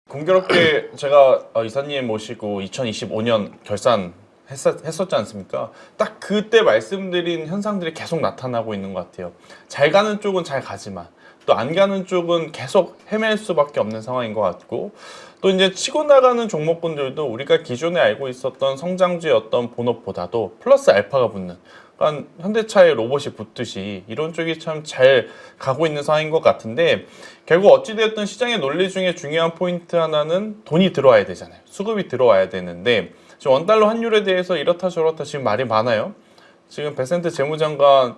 공교롭게 제가 이사님 모시고 2025년 결산 했었지 않습니까? 딱 그때 말씀드린 현상들이 계속 나타나고 있는 것 같아요. 잘 가는 쪽은 잘 가지만 또 안 가는 쪽은 계속 헤맬 수밖에 없는 상황인 것 같고, 또 이제 치고 나가는 종목군들도 우리가 기존에 알고 있었던 성장주의 어떤 본업보다도 플러스 알파가 붙는, 그러니까 현대차에 로봇이 붙듯이 이런 쪽이 참 잘 가고 있는 상황인 것 같은데, 결국 어찌되었든 시장의 논리 중에 중요한 포인트 하나는 돈이 들어와야 되잖아요. 수급이 들어와야 되는데 지금 원달러 환율에 대해서 이렇다 저렇다 지금 말이 많아요. 지금 베센트 재무장관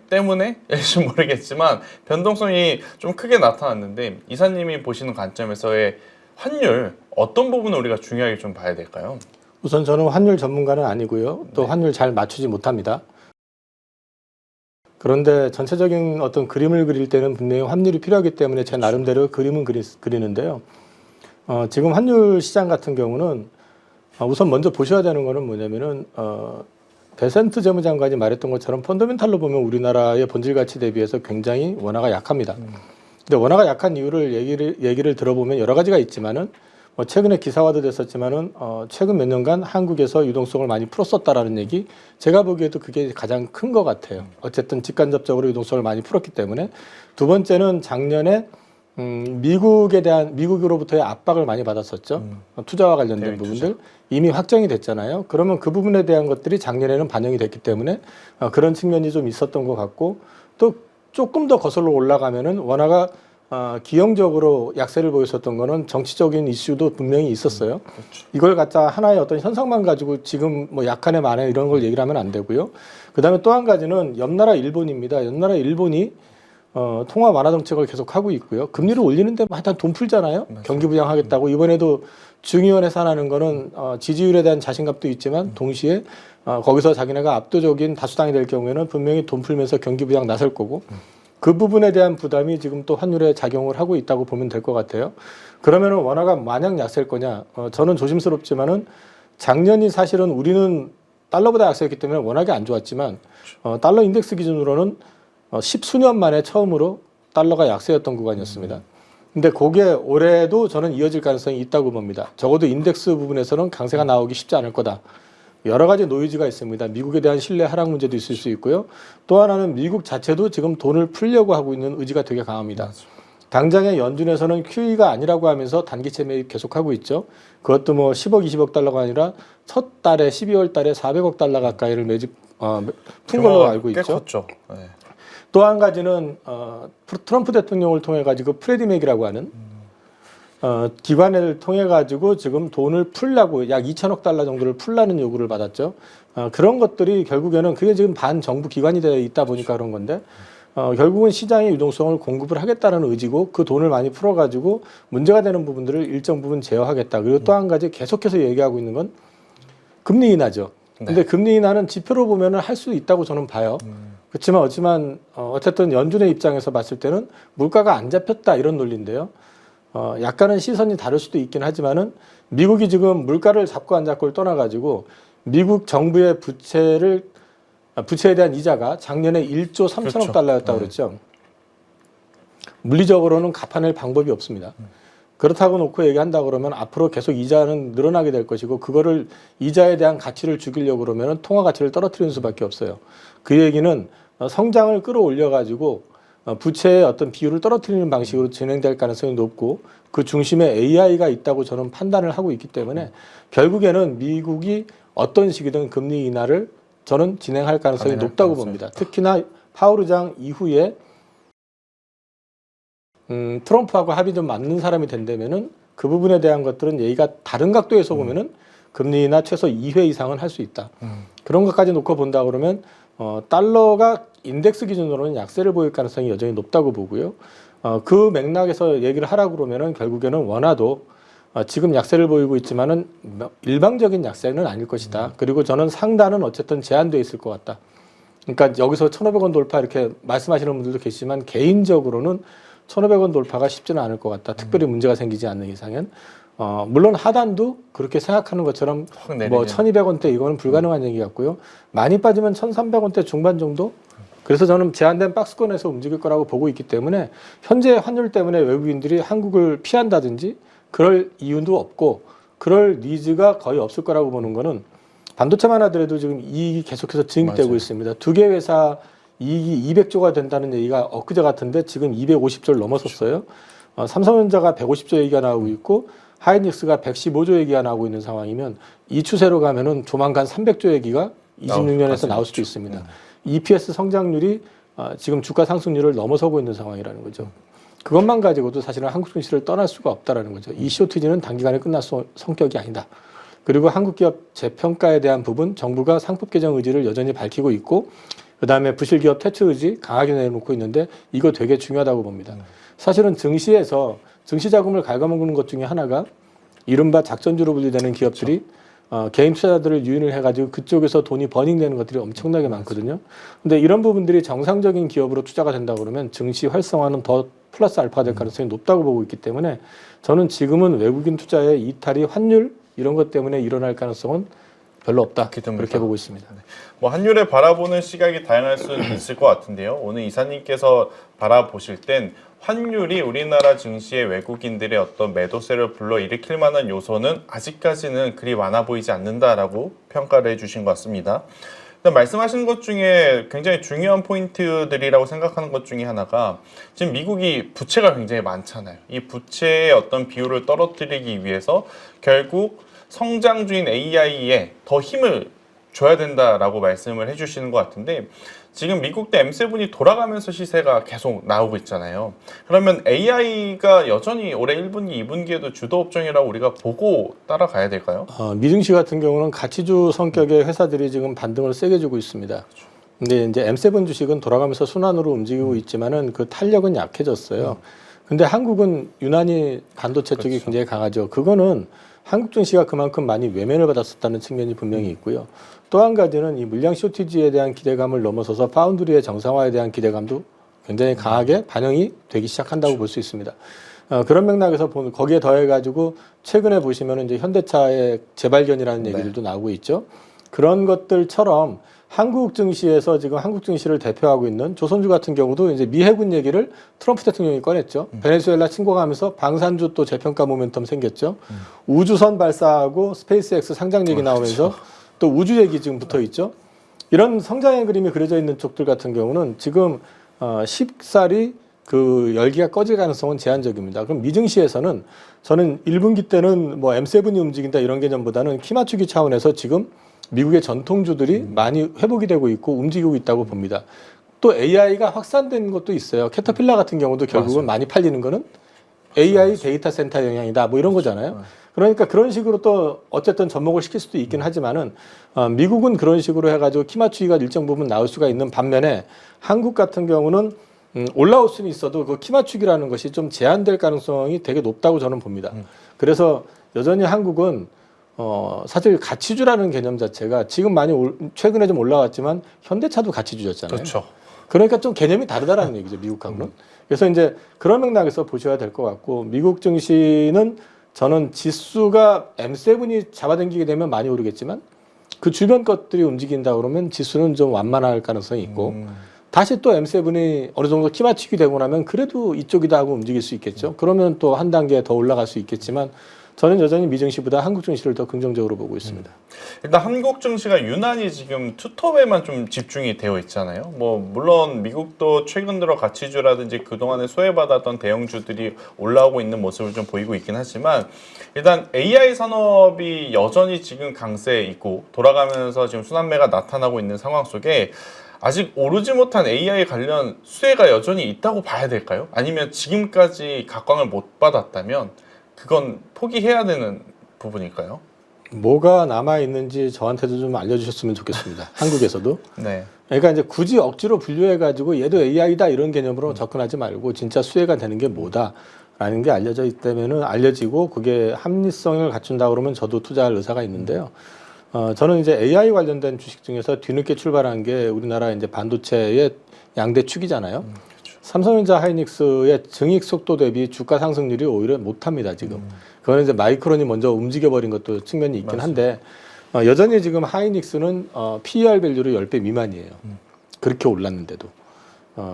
때문에 일지 모르겠지만 변동성이 좀 크게 나타났는데, 이사님이 보시는 관점에서의 환율 어떤 부분을 우리가 중요하게 좀 봐야 될까요? 우선 저는 환율 전문가는 아니고요. 또 환율 잘 맞추지 못합니다. 그런데 전체적인 어떤 그림을 그릴 때는 분명히 환율이 필요하기 때문에 제 나름대로 그림은 그리는데요. 지금 환율 시장 같은 경우는 우선 먼저 보셔야 되는 거는 뭐냐면은 베센트 재무장관이 말했던 것처럼 펀더멘탈로 보면 우리나라의 본질 가치 대비해서 굉장히 원화가 약합니다. 근데 원화가 약한 이유를 얘기를 들어보면 여러 가지가 있지만은 최근에 기사화도 됐었지만은 최근 몇 년간 한국에서 유동성을 많이 풀었었다라는 얘기, 제가 보기에도 그게 가장 큰 것 같아요. 어쨌든 직간접적으로 유동성을 많이 풀었기 때문에. 두 번째는 작년에 미국으로부터의 압박을 많이 받았었죠. 투자와 관련된 부분들 이미 확정이 됐잖아요. 그러면 그 부분에 대한 것들이 작년에는 반영이 됐기 때문에 그런 측면이 좀 있었던 것 같고, 또 조금 더 거슬러 올라가면은 원화가 기형적으로 약세를 보였었던 거는 정치적인 이슈도 분명히 있었어요. 그렇죠. 이걸 갖다 하나의 어떤 현상만 가지고 지금 뭐 약하네 마네 이런 걸 얘기를 하면 안 되고요. 그다음에 또 한 가지는 옆나라 일본입니다. 옆나라 일본이 통화 완화 정책을 계속 하고 있고요. 금리를 올리는데 하여튼 돈 풀잖아요. 맞아요. 경기 부양하겠다고. 이번에도 중의원에 산하는 거는 지지율에 대한 자신감도 있지만 동시에 거기서 자기네가 압도적인 다수당이 될 경우에는 분명히 돈 풀면서 경기 부양 나설 거고, 그 부분에 대한 부담이 지금 또 환율에 작용을 하고 있다고 보면 될 것 같아요. 그러면은 원화가 마냥 약세일 거냐? 저는 조심스럽지만은 작년이 사실은 우리는 달러보다 약세였기 때문에 워낙에 안 좋았지만 달러 인덱스 기준으로는 10수년 만에 처음으로 달러가 약세였던 구간이었습니다. 근데 그게 올해도 저는 이어질 가능성이 있다고 봅니다. 적어도 인덱스 부분에서는 강세가 나오기 쉽지 않을 거다. 여러 가지 노이즈가 있습니다. 미국에 대한 신뢰 하락 문제도 있을 수 있고요. 또 하나는 미국 자체도 지금 돈을 풀려고 하고 있는 의지가 되게 강합니다. 당장의 연준에서는 QE가 아니라고 하면서 단기채 매입 계속하고 있죠. 그것도 뭐 10억, 20억 달러가 아니라 첫 달에 12월 달에 400억 달러 가까이를 푼 걸로 알고 꽤 있죠. 컸죠. 네. 또 한 가지는 트럼프 대통령을 통해 가지고 프레디맥이라고 하는 기관을 통해 가지고 지금 돈을 풀라고 약 2천억 달러 정도를 풀라는 요구를 받았죠. 그런 것들이 결국에는 그게 지금 반정부 기관이 되어 있다 보니까 그런 건데, 결국은 시장의 유동성을 공급을 하겠다는 의지고, 그 돈을 많이 풀어 가지고 문제가 되는 부분들을 일정 부분 제어하겠다. 그리고 또 한 가지 계속해서 얘기하고 있는 건 금리 인하죠. 근데 금리 인하는 지표로 보면은 할 수 있다고 저는 봐요. 그렇지만 어쨌든 연준의 입장에서 봤을 때는 물가가 안 잡혔다 이런 논리인데요. 약간은 시선이 다를 수도 있긴 하지만은 미국이 지금 물가를 잡고 안 잡고를 떠나가지고 미국 정부의 부채에 대한 이자가 작년에 1조 3천억 그렇죠. 달러였다고 그랬죠. 물리적으로는 갚아낼 방법이 없습니다. 그렇다고 놓고 얘기한다 그러면 앞으로 계속 이자는 늘어나게 될 것이고, 그거를 이자에 대한 가치를 죽이려고 그러면 통화 가치를 떨어뜨리는 수밖에 없어요. 그 얘기는 성장을 끌어올려 가지고 부채의 어떤 비율을 떨어뜨리는 방식으로 진행될 가능성이 높고, 그 중심에 AI가 있다고 저는 판단을 하고 있기 때문에 결국에는 미국이 어떤 식이든 금리 인하를 저는 진행할 가능성이 높다고 봅니다. 특히나 파월 의장 이후에 트럼프하고 합의 좀 맞는 사람이 된다면은 그 부분에 대한 것들은 얘기가 다른 각도에서 보면은 금리 인하 최소 2회 이상은 할 수 있다. 그런 것까지 놓고 본다 그러면 달러가 인덱스 기준으로는 약세를 보일 가능성이 여전히 높다고 보고요. 그 맥락에서 얘기를 하라고 그러면은 결국에는 원화도 지금 약세를 보이고 있지만은 일방적인 약세는 아닐 것이다. 그리고 저는 상단은 어쨌든 제한되어 있을 것 같다. 그러니까 여기서 1,500원 돌파 이렇게 말씀하시는 분들도 계시지만 개인적으로는 1,500원 돌파가 쉽지는 않을 것 같다. 특별히 문제가 생기지 않는 이상은. 물론 하단도 그렇게 생각하는 것처럼 뭐 1,200원대 이거는 불가능한 얘기 같고요. 많이 빠지면 1,300원대 중반 정도? 그래서 저는 제한된 박스권에서 움직일 거라고 보고 있기 때문에 현재 환율 때문에 외국인들이 한국을 피한다든지 그럴 이유도 없고 그럴 니즈가 거의 없을 거라고 보는 거는 반도체만 하더라도 지금 이익이 계속해서 증액되고 맞아요. 있습니다. 두 개 회사 이익이 200조가 된다는 얘기가 엊그제 같은데 지금 250조를 넘어섰어요. 삼성전자가 150조 얘기가 나오고 있고 하이닉스가 115조 얘기가 나오고 있는 상황이면 이 추세로 가면은 조만간 300조 얘기가 26년에서 나올 수도 있습니다. EPS 성장률이 지금 주가 상승률을 넘어서고 있는 상황이라는 거죠. 그것만 가지고도 사실은 한국 증시를 떠날 수가 없다라는 거죠. 이 쇼티지는 단기간에 끝날 성격이 아니다. 그리고 한국 기업 재평가에 대한 부분 정부가 상법 개정 의지를 여전히 밝히고 있고 그다음에 부실 기업 퇴출 의지 강하게 내놓고 있는데 이거 되게 중요하다고 봅니다. 사실은 증시에서 증시 자금을 갉아먹는 것 중에 하나가 이른바 작전주로 분류되는 기업들이 개인 투자자들을 유인을 해가지고 그쪽에서 돈이 버닝되는 것들이 엄청나게 많거든요. 근데 이런 부분들이 정상적인 기업으로 투자가 된다 그러면 증시 활성화는 더 플러스 알파가 될 가능성이 높다고 보고 있기 때문에 저는 지금은 외국인 투자의 이탈이 환율 이런 것 때문에 일어날 가능성은 별로 없다. 그렇게 보고 있습니다. 뭐 한율에 바라보는 시각이 다양할 수는 있을 것 같은데요. 오늘 이사님께서 바라보실 땐 환율이 우리나라 증시의 외국인들의 어떤 매도세를 불러일으킬 만한 요소는 아직까지는 그리 많아 보이지 않는다라고 평가를 해주신 것 같습니다. 일단 말씀하신 것 중에 굉장히 중요한 포인트들이라고 생각하는 것 중에 하나가 지금 미국이 부채가 굉장히 많잖아요. 이 부채의 어떤 비율을 떨어뜨리기 위해서 결국 성장주인 AI에 더 힘을 줘야 된다라고 말씀을 해주시는 것 같은데 지금 미국도 M7이 돌아가면서 시세가 계속 나오고 있잖아요. 그러면 AI가 여전히 올해 1분기, 2분기에도 주도 업종이라고 우리가 보고 따라가야 될까요? 미증시 같은 경우는 가치주 성격의 회사들이 지금 반등을 세게 주고 있습니다. 근데 이제 M7 주식은 돌아가면서 순환으로 움직이고 있지만은 그 탄력은 약해졌어요. 근데 한국은 유난히 반도체 쪽이 굉장히 강하죠. 그거는 한국 증시가 그만큼 많이 외면을 받았었다는 측면이 분명히 있고요. 또 한 가지는 이 물량 쇼티지에 대한 기대감을 넘어서서 파운드리의 정상화에 대한 기대감도 굉장히 강하게 반영이 되기 시작한다고 볼 수 있습니다. 그런 맥락에서 보면 거기에 더해가지고 최근에 보시면 이제 현대차의 재발견이라는 얘기들도 나오고 있죠. 그런 것들처럼 한국 증시에서 지금 한국 증시를 대표하고 있는 조선주 같은 경우도 이제 미 해군 얘기를 트럼프 대통령이 꺼냈죠. 베네수엘라 침공하면서 방산주 또 재평가 모멘텀 생겼죠. 우주선 발사하고 스페이스X 상장 얘기 나오면서 또 우주 얘기 지금 붙어 있죠. 이런 성장의 그림이 그려져 있는 쪽들 같은 경우는 지금 쉽사리 그 열기가 꺼질 가능성은 제한적입니다. 그럼 미증시에서는 저는 1분기 때는 뭐 M7이 움직인다 이런 개념보다는 키 맞추기 차원에서 지금 미국의 전통주들이 많이 회복이 되고 있고 움직이고 있다고 봅니다. 또 AI가 확산된 것도 있어요. 캐터필라 같은 경우도 결국은 많이 팔리는 거는 AI 데이터 센터 영향이다 뭐 이런 거잖아요. 그러니까 그런 식으로 또 어쨌든 접목을 시킬 수도 있긴 하지만은 미국은 그런 식으로 해가지고 키 맞추기가 일정 부분 나올 수가 있는 반면에 한국 같은 경우는 올라올 수는 있어도 그 키 맞추기라는 것이 좀 제한될 가능성이 되게 높다고 저는 봅니다. 그래서 여전히 한국은 사실 가치주라는 개념 자체가 지금 많이 최근에 좀 올라왔지만 현대차도 가치주였잖아요. 그렇죠. 그러니까 좀 개념이 다르다라는 얘기죠, 미국하고는. 그래서 이제 그런 맥락에서 보셔야 될 것 같고 미국 증시는 저는 지수가 M7이 잡아당기게 되면 많이 오르겠지만 그 주변 것들이 움직인다 그러면 지수는 좀 완만할 가능성이 있고 다시 또 M7이 어느 정도 키 맞추기 되고 나면 그래도 이쪽이다 하고 움직일 수 있겠죠. 그러면 또 한 단계 더 올라갈 수 있겠지만 저는 여전히 미증시보다 한국 증시를 더 긍정적으로 보고 있습니다. 일단 한국 증시가 유난히 지금 투톱에만 좀 집중이 되어 있잖아요. 뭐 물론 미국도 최근 들어 가치주라든지 그동안에 소외받았던 대형주들이 올라오고 있는 모습을 좀 보이고 있긴 하지만 일단 AI 산업이 여전히 지금 강세에 있고 돌아가면서 지금 순환매가 나타나고 있는 상황 속에 아직 오르지 못한 AI 관련 수혜가 여전히 있다고 봐야 될까요? 아니면 지금까지 각광을 못 받았다면 그건 포기해야 되는 부분일까요? 뭐가 남아 있는지 저한테도 좀 알려주셨으면 좋겠습니다. 한국에서도. 네. 그러니까 이제 굳이 억지로 분류해가지고 얘도 AI다 이런 개념으로 접근하지 말고 진짜 수혜가 되는 게 뭐다라는 게 알려져 있다면은 알려지고 그게 합리성을 갖춘다 그러면 저도 투자할 의사가 있는데요. 저는 이제 AI 관련된 주식 중에서 뒤늦게 출발한 게 우리나라 이제 반도체의 양대 축이잖아요. 삼성전자 하이닉스의 증익 속도 대비 주가 상승률이 오히려 못합니다 지금. 그거는 이제 마이크론이 먼저 움직여버린 것도 측면이 있긴 한데 여전히 지금 하이닉스는 PER 밸류로 10배 미만이에요. 그렇게 올랐는데도.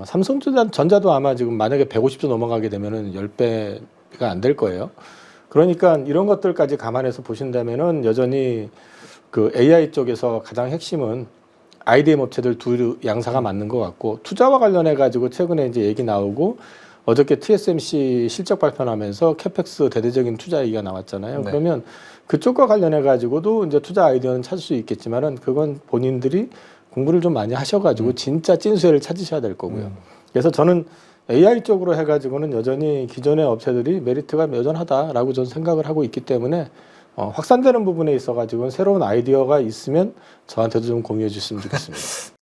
삼성전자도 아마 지금 만약에 150조 넘어가게 되면은 10배가 안 될 거예요. 그러니까 이런 것들까지 감안해서 보신다면은 여전히 그 AI 쪽에서 가장 핵심은 IDM 업체들 두 양사가 맞는 것 같고 투자와 관련해 가지고 최근에 이제 얘기 나오고 어저께 TSMC 실적 발표하면서 캐펙스 대대적인 투자 얘기가 나왔잖아요. 네. 그러면 그쪽과 관련해 가지고도 이제 투자 아이디어는 찾을 수 있겠지만은 그건 본인들이 공부를 좀 많이 하셔가지고 진짜 찐수혜를 찾으셔야 될 거고요. 그래서 저는 AI 쪽으로 해가지고는 여전히 기존의 업체들이 메리트가 여전하다라고 저는 생각을 하고 있기 때문에 확산되는 부분에 있어가지고는 새로운 아이디어가 있으면 저한테도 좀 공유해 주셨으면 좋겠습니다.